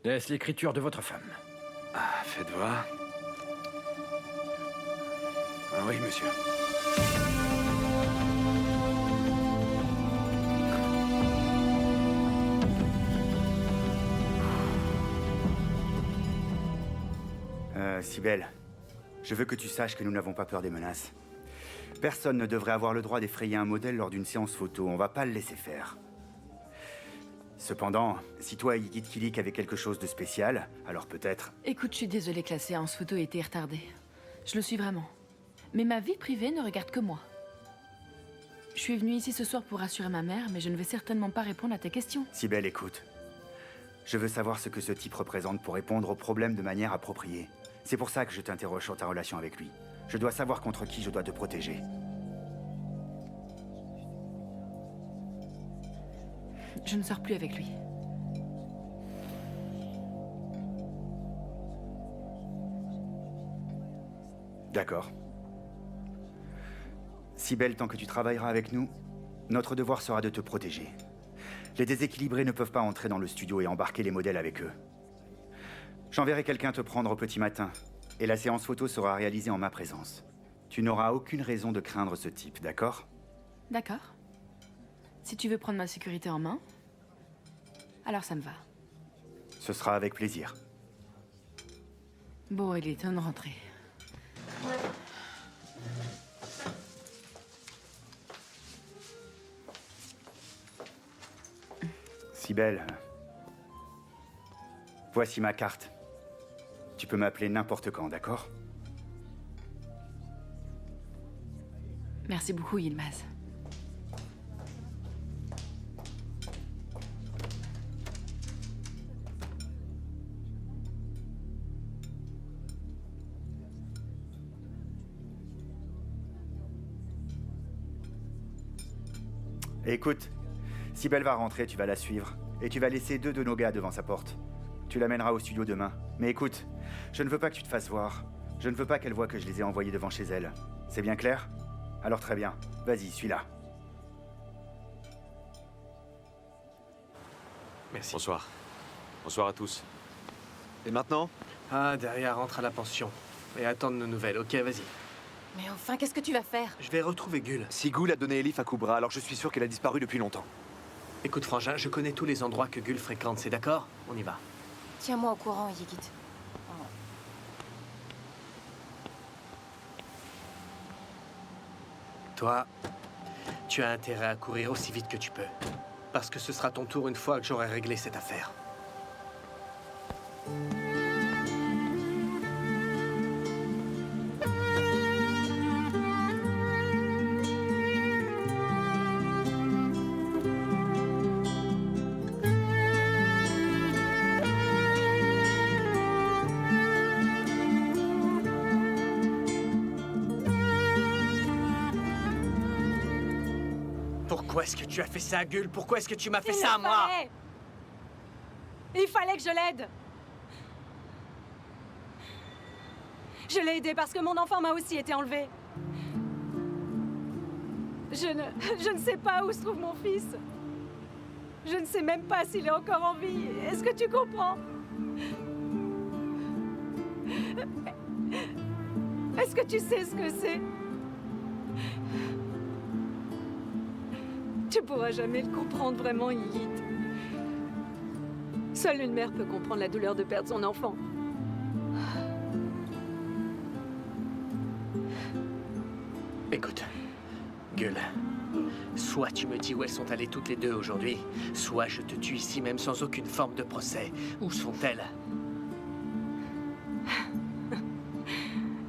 Est-ce l'écriture de votre femme? Ah, faites voir. Ah oui, monsieur. Cybèle, je veux que tu saches que nous n'avons pas peur des menaces. Personne ne devrait avoir le droit d'effrayer un modèle lors d'une séance photo, on va pas le laisser faire. Cependant, si toi et Yigit Kilik avez quelque chose de spécial, alors peut-être... Écoute, je suis désolée que la séance photo ait été retardée. Je le suis vraiment. Mais ma vie privée ne regarde que moi. Je suis venue ici ce soir pour rassurer ma mère, mais je ne vais certainement pas répondre à tes questions. Cybèle, écoute. Je veux savoir ce que ce type représente pour répondre aux problèmes de manière appropriée. C'est pour ça que je t'interroge sur ta relation avec lui. Je dois savoir contre qui je dois te protéger. Je ne sors plus avec lui. D'accord. Cybèle, tant que tu travailleras avec nous, notre devoir sera de te protéger. Les déséquilibrés ne peuvent pas entrer dans le studio et embarquer les modèles avec eux. J'enverrai quelqu'un te prendre au petit matin, et la séance photo sera réalisée en ma présence. Tu n'auras aucune raison de craindre ce type, d'accord? D'accord. Si tu veux prendre ma sécurité en main, alors ça me va. Ce sera avec plaisir. Bon, il est temps de rentrer. Cybèle, voici ma carte. Tu peux m'appeler n'importe quand, d'accord? Merci beaucoup, Yilmaz. Écoute, Cybèle va rentrer, tu vas la suivre. Et tu vas laisser 2 de nos gars devant sa porte. Tu l'amèneras au studio demain. Mais écoute, je ne veux pas que tu te fasses voir. Je ne veux pas qu'elle voie que je les ai envoyés devant chez elle. C'est bien clair? Alors très bien. Vas-y, suis-la. Merci. Bonsoir. Bonsoir à tous. Et maintenant? Ah, derrière, rentre à la pension. Et attendre nos nouvelles, ok, vas-y. Mais enfin, qu'est-ce que tu vas faire? Je vais retrouver Gul. Sigul a donné Elif à Koubra, alors je suis sûr qu'elle a disparu depuis longtemps. Écoute, Frangin, je connais tous les endroits que Gul fréquente, c'est d'accord? On y va. Tiens-moi au courant, Yigit. Toi, tu as intérêt à courir aussi vite que tu peux. Parce que ce sera ton tour une fois que j'aurai réglé cette affaire. Pourquoi est-ce que tu as fait ça, Gul? Pourquoi est-ce que tu m'as fait ça à moi? Il fallait que je l'aide. Je l'ai aidé parce que mon enfant m'a aussi été enlevé. Je ne sais pas où se trouve mon fils. Je ne sais même pas s'il est encore en vie. Est-ce que tu comprends? Est-ce que tu sais ce que c'est? Tu pourras jamais le comprendre vraiment, Yigit. Seule une mère peut comprendre la douleur de perdre son enfant. Écoute, Gul, soit tu me dis où elles sont allées toutes les deux aujourd'hui, soit je te tue ici même sans aucune forme de procès. Où sont-elles?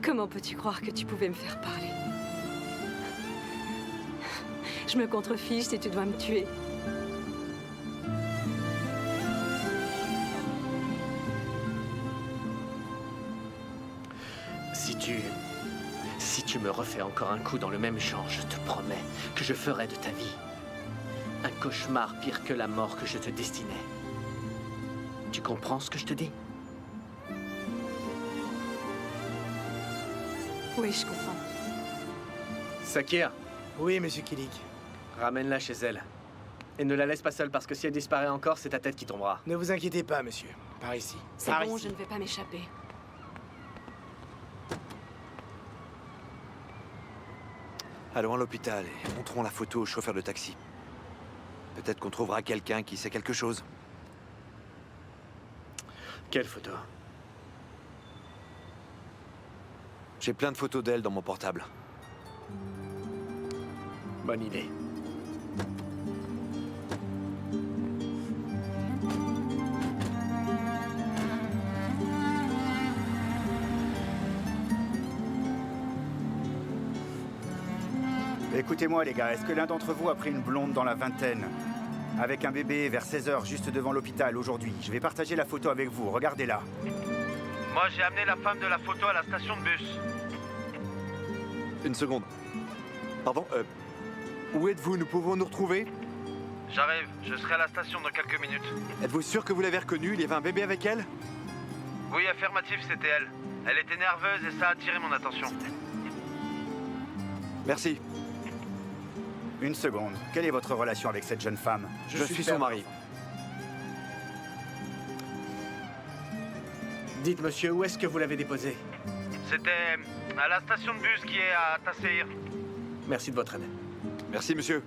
Comment peux-tu croire que tu pouvais me faire parler? Je me contrefiche si tu dois me tuer. Si tu me refais encore un coup dans le même genre, je te promets que je ferai de ta vie un cauchemar pire que la mort que je te destinais. Tu comprends ce que je te dis? Oui, je comprends. Sakir, Oui, monsieur Kilik. ramène-la chez elle. Et ne la laisse pas seule parce que si elle disparaît encore, c'est ta tête qui tombera. Ne vous inquiétez pas, monsieur. Par ici. C'est Par bon, ici. je ne vais pas m'échapper. Allons à l'hôpital et montrons la photo au chauffeur de taxi. Peut-être qu'on trouvera quelqu'un qui sait quelque chose. Quelle photo? J'ai plein de photos d'elle dans mon portable. Bonne idée. Écoutez-moi les gars, est-ce que l'un d'entre vous a pris une blonde dans la vingtaine avec un bébé vers 16h juste devant l'hôpital aujourd'hui? Je vais partager la photo avec vous, regardez-la. Moi, j'ai amené la femme de la photo à la station de bus. Une seconde. Pardon, où êtes-vous? Nous pouvons nous retrouver? J'arrive, je serai à la station dans quelques minutes. Êtes-vous sûr que vous l'avez reconnue? Il y avait un bébé avec elle? Oui, affirmatif, c'était elle. Elle était nerveuse et ça a attiré mon attention. Merci. Une seconde, quelle est votre relation avec cette jeune femme? Je suis son mari. Dites, monsieur, où est-ce que vous l'avez déposée? C'était à la station de bus qui est à Tasseir. Merci de votre aide. Merci, monsieur.